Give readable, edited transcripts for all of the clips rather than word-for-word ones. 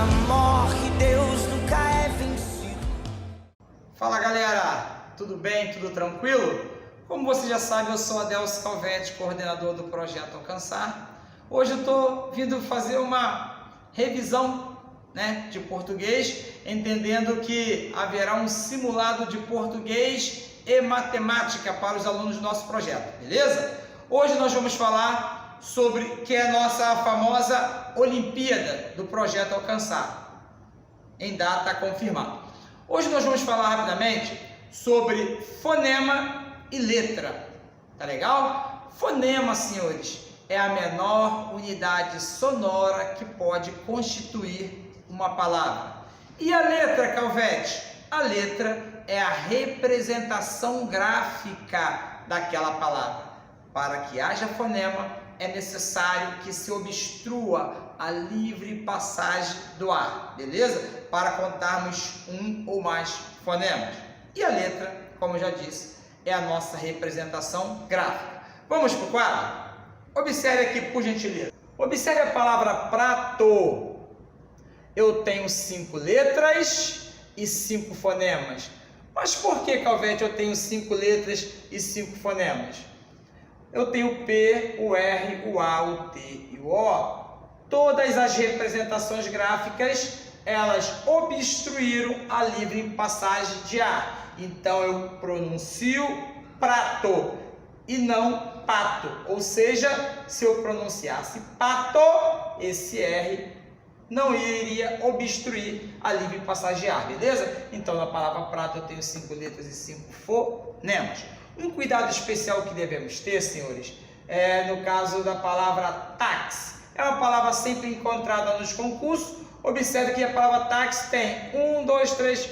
morre, Deus nunca é vencido. Fala galera, tudo bem? Tudo tranquilo? Como você já sabe, eu sou Adelso Calvetti, coordenador do Projeto Alcançar. Hoje eu estou vindo fazer uma revisão de português, entendendo que haverá um simulado de português e matemática para os alunos do nosso projeto, beleza? Hoje nós vamos falar sobre que é a nossa famosa Olimpíada do Projeto Alcançar, em data confirmada. Hoje nós vamos falar rapidamente sobre fonema e letra, tá legal? Fonema, senhores, é a menor unidade sonora que pode constituir uma palavra. E a letra, Calvetti? A letra é a representação gráfica daquela palavra. Para que haja fonema, é necessário que se obstrua a livre passagem do ar, beleza? Para contarmos um ou mais fonemas. E a letra, como eu já disse, é a nossa representação gráfica. Vamos para o quadro? Observe aqui, por gentileza. Observe a palavra prato. Eu tenho 5 letras e 5 fonemas. Mas por que, Calvetti, eu tenho 5 letras e 5 fonemas? Eu tenho o P, o R, o A, o T e o O. Todas as representações gráficas, elas obstruíram a livre passagem de ar. Então eu pronuncio prato e não pato. Ou seja, se eu pronunciasse pato, esse R não iria obstruir a livre passagem de ar, beleza? Então na palavra prato eu tenho 5 letras e 5 fonemas. Um cuidado especial que devemos ter, senhores, é no caso da palavra táxi. É uma palavra sempre encontrada nos concursos. Observe que a palavra táxi tem 1, 2, 3,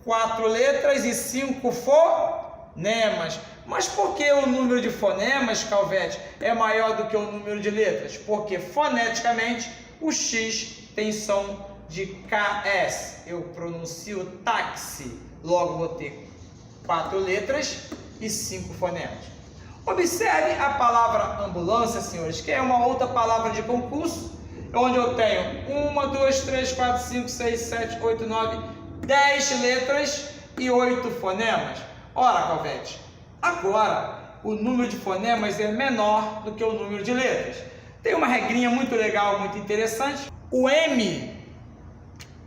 4 letras e 5 fonemas. Mas por que o número de fonemas, Calvetti, é maior do que o número de letras? Porque foneticamente o X tem som de KS. Eu pronuncio táxi, logo vou ter 4 letras e 5 fonemas. Observe a palavra ambulância, senhores, que é uma outra palavra de concurso, onde eu tenho 1, 2, 3, 4, 5, 6, 7, 8, 9, 10 letras e 8 fonemas. Ora, Calvetti, agora o número de fonemas é menor do que o número de letras. Tem uma regrinha muito legal, muito interessante. O M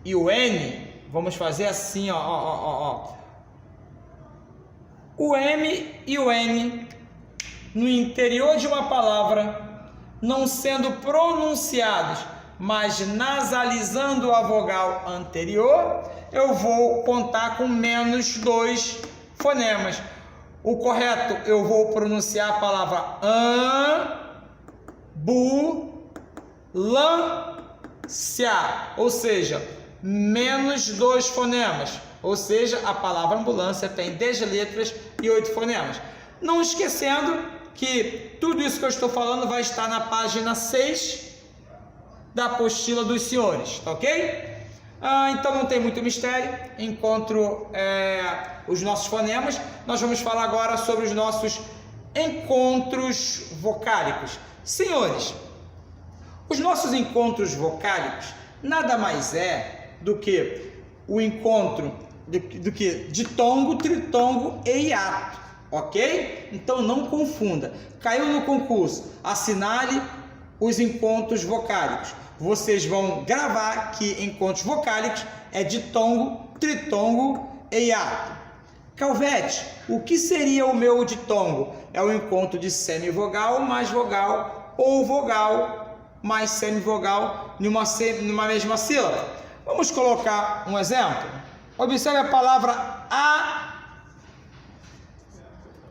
e o N, vamos fazer assim, ó. O M e o N no interior de uma palavra, não sendo pronunciados, mas nasalizando a vogal anterior, eu vou contar com menos 2 fonemas. O correto, eu vou pronunciar a palavra ambulância, ou seja, menos 2 fonemas. Ou seja, a palavra ambulância tem 10 letras e 8 fonemas. Não esquecendo que tudo isso que eu estou falando vai estar na página 6 da apostila dos senhores, tá ok? Então não tem muito mistério. Encontro os nossos fonemas. Nós vamos falar agora sobre os nossos encontros vocálicos. Senhores, os nossos encontros vocálicos nada mais é do que o encontro do que ditongo, tritongo e hiato, ok? Então não confunda. Caiu no concurso, assinale os encontros vocálicos. Vocês vão gravar que encontros vocálicos é ditongo, tritongo e hiato. Calvetti, o que seria o meu ditongo? É o encontro de semivogal mais vogal ou vogal mais semivogal numa mesma sílaba. Vamos colocar um exemplo. Observe a palavra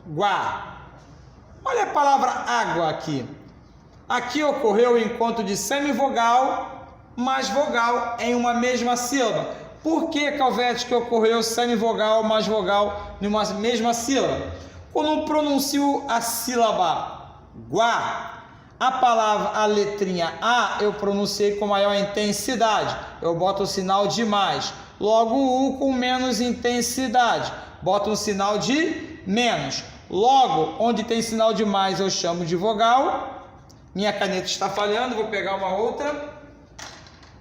água. Olha a palavra água aqui. Aqui ocorreu o encontro de semivogal mais vogal em uma mesma sílaba. Por que, Calvetti, que ocorreu semivogal mais vogal em uma mesma sílaba? Quando eu pronuncio a sílaba guá, a letrinha A eu pronunciei com maior intensidade, eu boto o sinal de mais. Logo o U com menos intensidade, boto um sinal de menos. Logo, onde tem sinal de mais eu chamo de vogal. Minha caneta está falhando, vou pegar uma outra.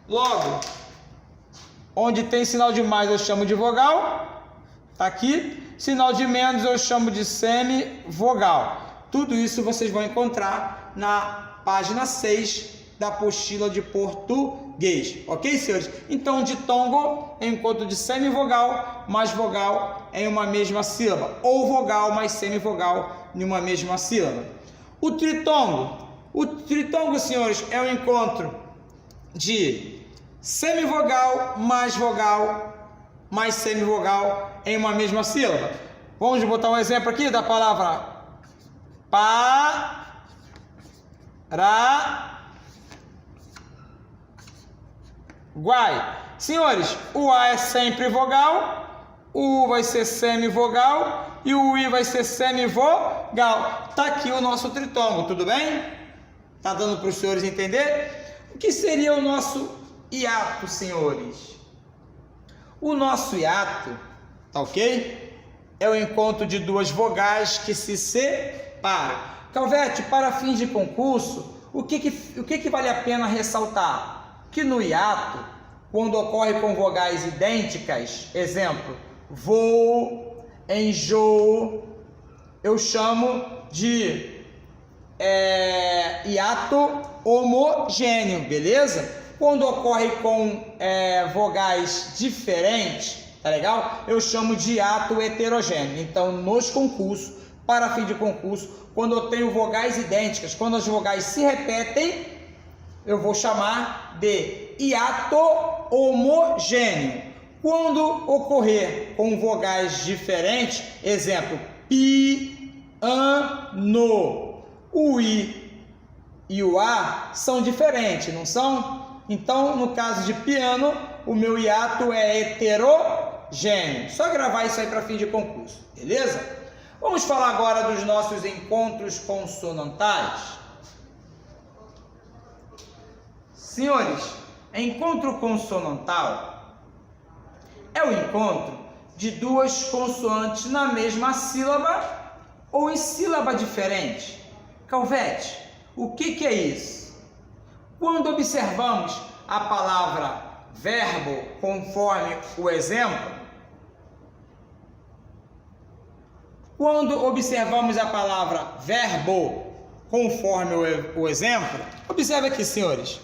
Logo, Onde tem sinal de mais eu chamo de vogal, tá aqui. Sinal de menos eu chamo de semivogal. Tudo isso vocês vão encontrar na página 6 da apostila de português, ok, senhores? Então, ditongo é encontro de semivogal mais vogal em uma mesma sílaba, ou vogal mais semivogal em uma mesma sílaba. O tritongo, senhores, é o encontro de semivogal mais semivogal em uma mesma sílaba. Vamos botar um exemplo aqui da palavra Paraguai. Senhores, o A é sempre vogal, o U vai ser semivogal e o I vai ser semivogal. Tá aqui o nosso tritongo, tudo bem? Tá dando para os senhores entender? O que seria o nosso hiato, senhores? O nosso hiato, tá ok? É o encontro de duas vogais que se separam. Calvete, para fins de concurso, o que vale a pena ressaltar? Que no hiato, quando ocorre com vogais idênticas, exemplo, vou, enjoo, eu chamo de hiato homogêneo, beleza? Quando ocorre com vogais diferentes, tá legal? Eu chamo de hiato heterogêneo. Então, nos concursos, para fim de concurso, quando eu tenho vogais idênticas, quando as vogais se repetem, eu vou chamar de hiato homogêneo. Quando ocorrer com vogais diferentes, exemplo, piano, o I e o A são diferentes, não são? Então, no caso de piano, o meu hiato é heterogêneo. Só gravar isso aí para fim de concurso, beleza? Vamos falar agora dos nossos encontros consonantais. Senhores, encontro consonantal é o encontro de duas consoantes na mesma sílaba ou em sílaba diferente. Calvete, o que é isso? Quando observamos a palavra verbo conforme o exemplo, observe aqui, senhores.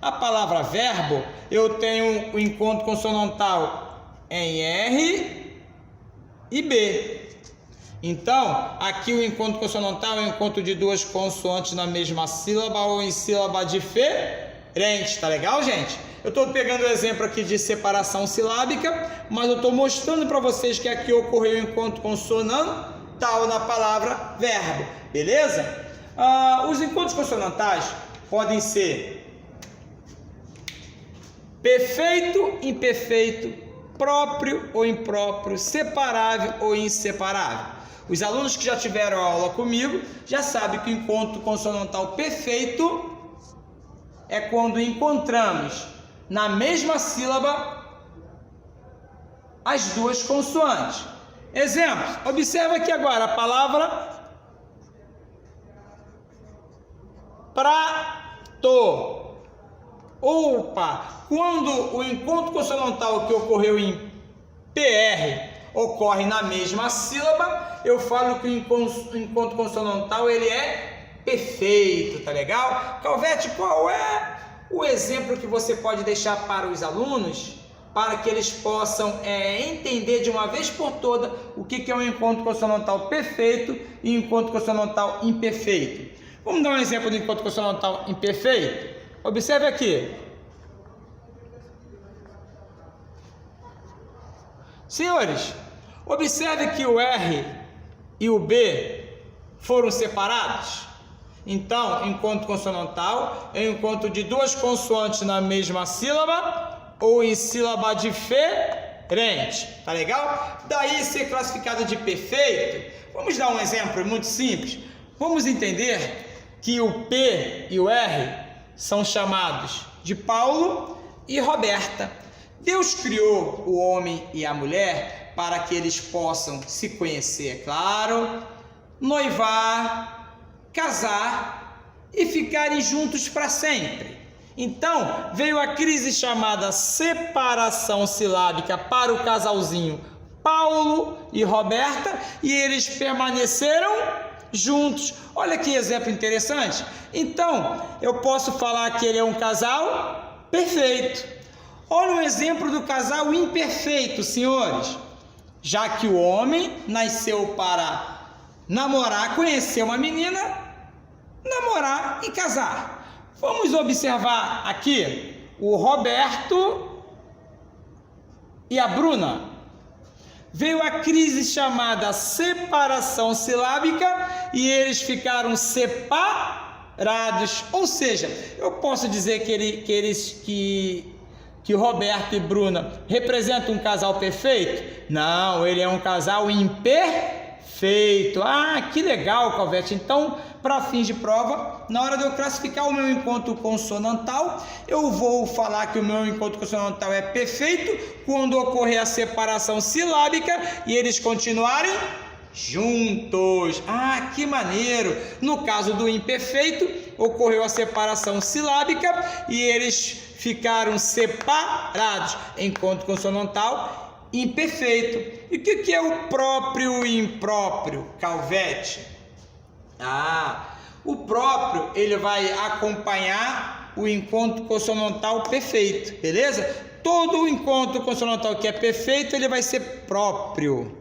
A palavra verbo, eu tenho o encontro consonantal em R e B. Então, aqui o encontro consonantal é o encontro de duas consoantes na mesma sílaba ou em sílaba diferente, tá legal, gente? Eu estou pegando o exemplo aqui de separação silábica, mas eu estou mostrando para vocês que aqui ocorreu o encontro consonantal na palavra verbo, beleza? Os encontros consonantais podem ser perfeito, imperfeito, próprio ou impróprio, separável ou inseparável. Os alunos que já tiveram aula comigo já sabem que o encontro consonantal perfeito é quando encontramos na mesma sílaba as duas consoantes. Exemplo, observa aqui agora a palavra prato. Opa! Quando o encontro consonantal que ocorreu em PR ocorre na mesma sílaba, eu falo que o encontro consonantal ele é perfeito, tá legal? Calvete, qual é o exemplo que você pode deixar para os alunos para que eles possam entender de uma vez por toda o que é um encontro consonantal perfeito e um encontro consonantal imperfeito? Vamos dar um exemplo do encontro consonantal imperfeito? Observe aqui. Senhores, observe que o R e o B foram separados. Então, encontro consonantal é o encontro de duas consoantes na mesma sílaba ou em sílaba diferente. Tá legal? Daí ser classificado de perfeito. Vamos dar um exemplo muito simples. Vamos entender que o P e o R são chamados de Paulo e Roberta. Deus criou o homem e a mulher para que eles possam se conhecer, é claro, noivar, casar e ficarem juntos para sempre. Então, veio a crise chamada separação silábica para o casalzinho Paulo e Roberta, e eles permaneceram juntos. Olha que exemplo interessante. Então, eu posso falar que ele é um casal perfeito. Olha um exemplo do casal imperfeito, senhores. Já que o homem nasceu para namorar, conhecer uma menina, namorar e casar. Vamos observar aqui o Roberto e a Bruna. Veio a crise chamada separação silábica e eles ficaram separados. Ou seja, eu posso dizer que Roberto e Bruna representam um casal perfeito? Não, ele é um casal imperfeito. Ah, que legal, Calvete. Então, para fins de prova, na hora de eu classificar o meu encontro consonantal, eu vou falar que o meu encontro consonantal é perfeito quando ocorrer a separação silábica e eles continuarem juntos. Ah, que maneiro! No caso do imperfeito, ocorreu a separação silábica e eles ficaram separados. Encontro consonantal imperfeito. E o que é o próprio e impróprio, Calvete? O próprio, ele vai acompanhar o encontro consonantal perfeito, beleza? Todo o encontro consonantal que é perfeito, ele vai ser próprio.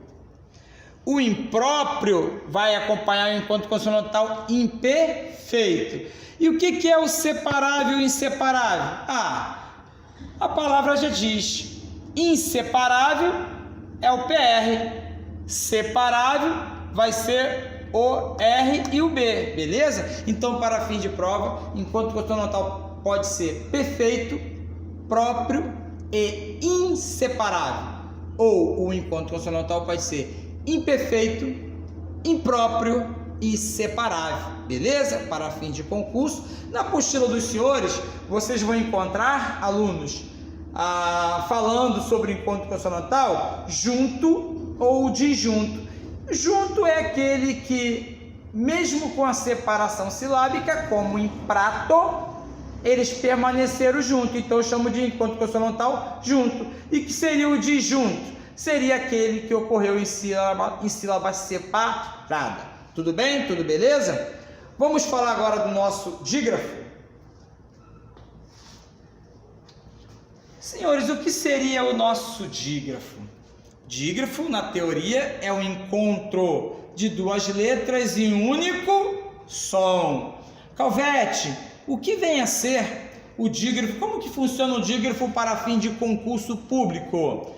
O impróprio vai acompanhar o encontro consonantal imperfeito. E o que é o separável e inseparável? A palavra já diz, inseparável é o PR, separável vai ser o R e o B, beleza? Então, para fim de prova, encontro consonantal pode ser perfeito, próprio e inseparável. Ou o encontro consonantal pode ser imperfeito, impróprio e separável, beleza? Para fim de concurso, na apostila dos senhores, vocês vão encontrar, alunos, falando sobre encontro consonantal, junto ou disjunto. Junto é aquele que, mesmo com a separação silábica, como em prato, eles permaneceram juntos. Então eu chamo de encontro consonantal junto. E que seria o disjunto? Seria aquele que ocorreu em sílaba separada. Tudo bem? Tudo beleza? Vamos falar agora do nosso dígrafo. Senhores, o que seria o nosso dígrafo? Dígrafo, na teoria, é o encontro de duas letras em um único som. Calvete, o que vem a ser o dígrafo? Como que funciona o dígrafo para fim de concurso público?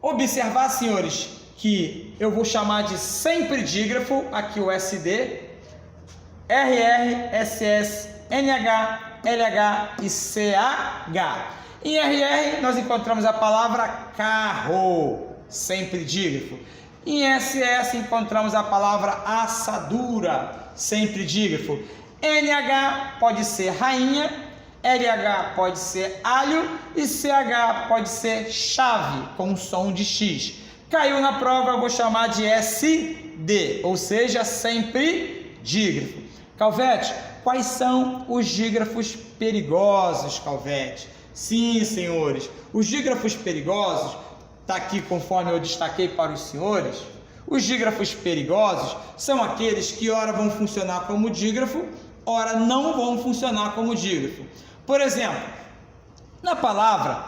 Observar, senhores, que eu vou chamar de sempre dígrafo, aqui o SD, RR, SS, NH, LH e CH. Em RR nós encontramos a palavra carro, sempre dígrafo. Em SS encontramos a palavra assadura, sempre dígrafo. NH pode ser rainha, LH pode ser alho e CH pode ser chave, com som de X. Caiu na prova, eu vou chamar de SD, ou seja, sempre dígrafo. Calvete, quais são os dígrafos perigosos, Calvete? Sim, senhores, os dígrafos perigosos, está aqui conforme eu destaquei para os senhores, os dígrafos perigosos são aqueles que ora vão funcionar como dígrafo, ora não vão funcionar como dígrafo. Por exemplo, na palavra,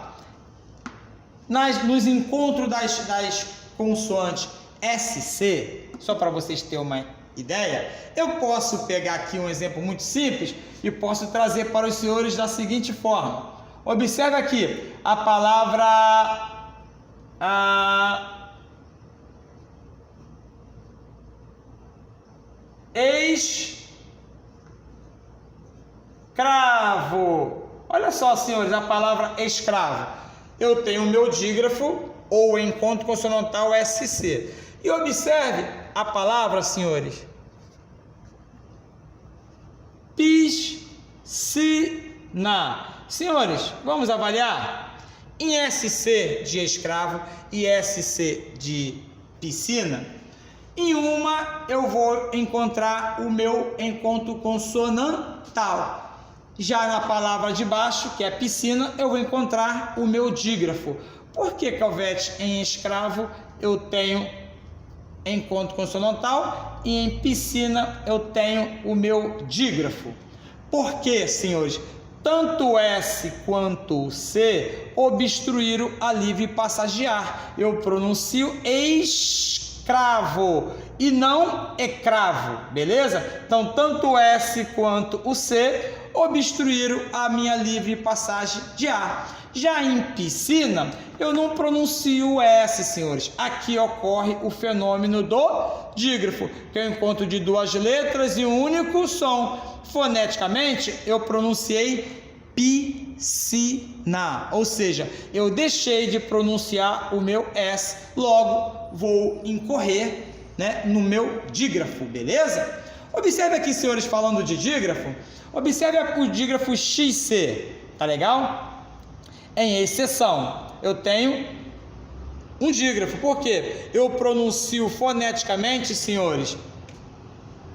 nos encontros das consoantes SC, só para vocês terem uma ideia, eu posso pegar aqui um exemplo muito simples e posso trazer para os senhores da seguinte forma. Observe aqui a palavra escravo. Olha só, senhores, a palavra escravo. Eu tenho o meu dígrafo ou encontro consonantal SC. E observe a palavra, senhores, piscina. Senhores, vamos avaliar? Em SC de escravo e SC de piscina, em uma eu vou encontrar o meu encontro consonantal. Já na palavra de baixo, que é piscina, eu vou encontrar o meu dígrafo. Por que, Calvete, em escravo eu tenho encontro consonantal e em piscina eu tenho o meu dígrafo? Porque, senhores, tanto o S quanto o C obstruíram a livre passagem de ar. Eu pronuncio escravo e não escravo, beleza? Então, tanto o S quanto o C obstruíram a minha livre passagem de ar. Já em piscina, eu não pronuncio o S, senhores. Aqui ocorre o fenômeno do dígrafo, que é o encontro de duas letras e um único som. Foneticamente, eu pronunciei piscina, ou seja, eu deixei de pronunciar o meu S, logo vou incorrer, né, no meu dígrafo, beleza? Observe aqui, senhores, falando de dígrafo, observe o dígrafo XC, tá legal? Em exceção, eu tenho um dígrafo, porque eu pronuncio foneticamente, senhores,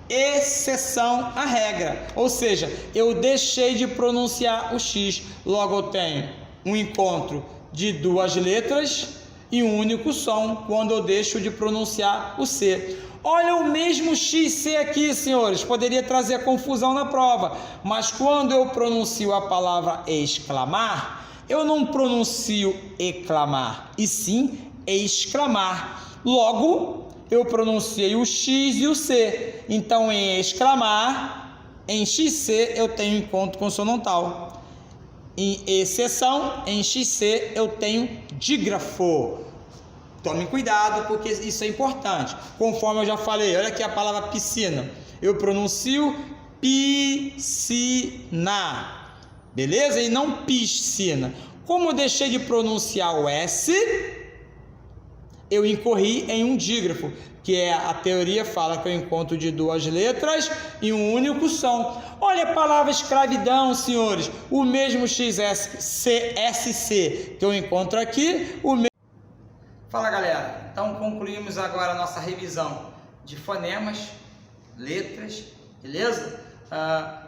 exceção à regra, ou seja, eu deixei de pronunciar o X, logo eu tenho um encontro de duas letras e um único som quando eu deixo de pronunciar o C. Olha o mesmo XC aqui, senhores, poderia trazer confusão na prova, mas quando eu pronuncio a palavra exclamar, eu não pronuncio exclamar, e sim exclamar. Logo, eu pronunciei o X e o C. Então, em exclamar, em XC, eu tenho encontro consonantal. Em exceção, em XC, eu tenho dígrafo. Tome cuidado, porque isso é importante. Conforme eu já falei, olha aqui a palavra piscina. Eu pronuncio piscina. Beleza? E não piscina. Como eu deixei de pronunciar o S, eu incorri em um dígrafo, que é a teoria fala que é o encontro de duas letras e um único som. Olha a palavra escravidão, senhores. O mesmo XSC que eu encontro aqui, o mesmo. Fala, galera. Então concluímos agora a nossa revisão de fonemas, letras, beleza?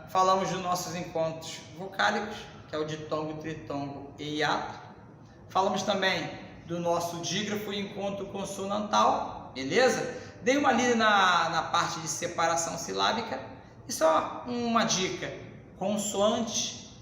Falamos dos nossos encontros vocálicos, que é o ditongo, tritongo e hiato. Falamos também do nosso dígrafo e encontro consonantal, beleza? Dei uma lida na parte de separação silábica. E só uma dica: consoante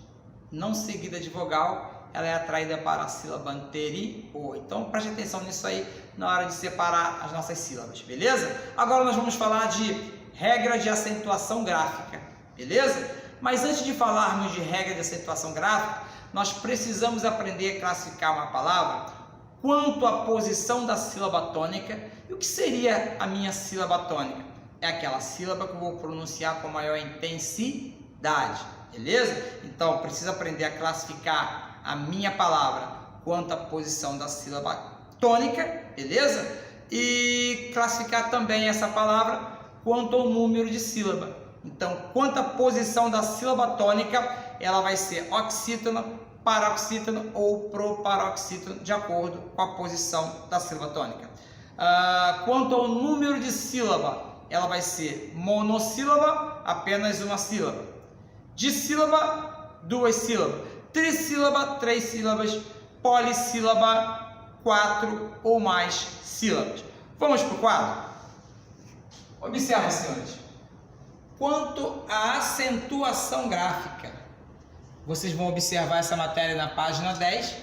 não seguida de vogal, ela é atraída para a sílaba anterior. Então preste atenção nisso aí na hora de separar as nossas sílabas, beleza? Agora nós vamos falar de regra de acentuação gráfica, beleza? Mas antes de falarmos de regra de acentuação gráfica, nós precisamos aprender a classificar uma palavra quanto à posição da sílaba tônica. E o que seria a minha sílaba tônica? É aquela sílaba que eu vou pronunciar com maior intensidade, beleza? Então, preciso aprender a classificar a minha palavra quanto à posição da sílaba tônica, beleza? E classificar também essa palavra quanto ao número de sílaba. Então, quanto à posição da sílaba tônica, ela vai ser oxítona, paroxítona ou proparoxítona, de acordo com a posição da sílaba tônica. Quanto ao número de sílaba, ela vai ser monossílaba, apenas uma sílaba. Dissílaba, duas sílabas. Trissílaba, três sílabas. Polissílaba, 4 ou mais sílabas. Vamos para o quadro? Observa, senhores. Quanto à acentuação gráfica, vocês vão observar essa matéria na página 10.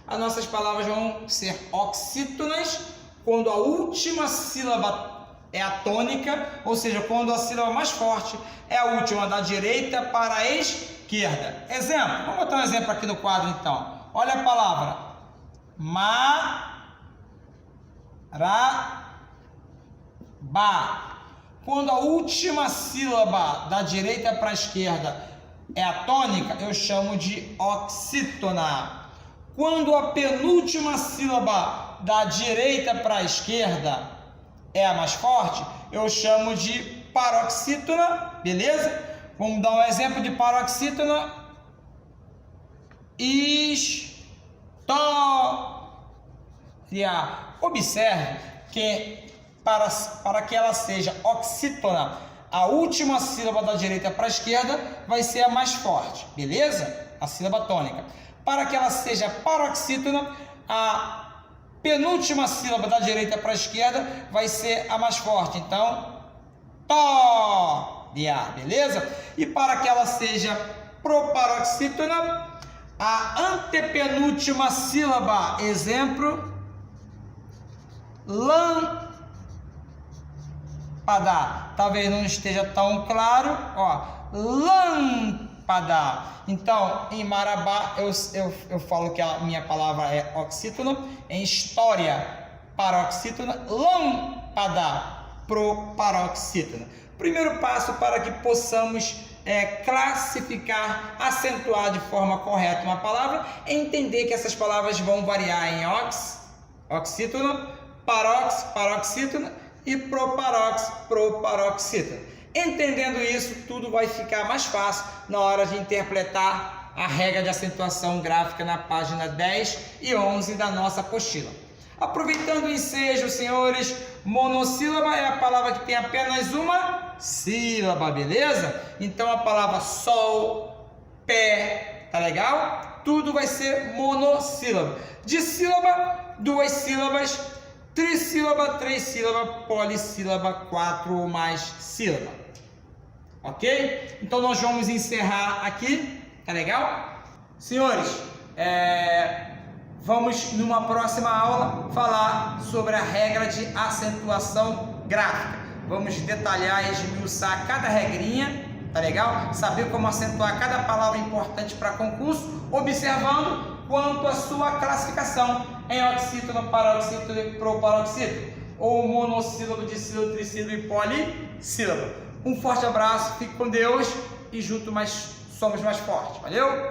As nossas palavras vão ser oxítonas quando a última sílaba é a tônica, ou seja, quando a sílaba mais forte é a última da direita para a esquerda. Exemplo, vamos botar um exemplo aqui no quadro então. Olha a palavra marabá. Quando a última sílaba da direita para a esquerda é a tônica, eu chamo de oxítona. Quando a penúltima sílaba da direita para a esquerda é a mais forte, eu chamo de paroxítona, beleza? Vamos dar um exemplo de paroxítona. História. Observe que para que ela seja oxítona, a última sílaba da direita para a esquerda vai ser a mais forte, beleza? A sílaba tônica. Para que ela seja paroxítona, a penúltima sílaba da direita para a esquerda vai ser a mais forte. Então, tó de ar, beleza? E para que ela seja proparoxítona, a antepenúltima sílaba, exemplo, lâmpada. Talvez não esteja tão claro, ó, lâmpada. Então, em Marabá, eu falo que a minha palavra é oxítona, em história, paroxítona, lâmpada, proparoxítona. Primeiro passo para que possamos classificar, acentuar de forma correta uma palavra, é entender que essas palavras vão variar em oxítona, paroxítona e proparoxítona. Entendendo isso, tudo vai ficar mais fácil na hora de interpretar a regra de acentuação gráfica na página 10 e 11 da nossa apostila. Aproveitando o ensejo, senhores, monossílaba é a palavra que tem apenas uma sílaba, beleza? Então a palavra sol, pé, tá legal? Tudo vai ser monossílaba. Dissílaba, 2 sílabas, trissílaba, 3 sílabas, polissílaba, 4 ou mais sílabas. Ok? Então nós vamos encerrar aqui, tá legal? Senhores, vamos numa próxima aula falar sobre a regra de acentuação gráfica. Vamos detalhar e esmiuçar cada regrinha, tá legal? Saber como acentuar cada palavra importante para concurso, observando quanto à sua classificação em oxítona, paroxítona e proparoxítona, ou monossílabo, dissílabo, trissílabo e polissílabo. Um forte abraço, fique com Deus e juntos somos mais fortes. Valeu?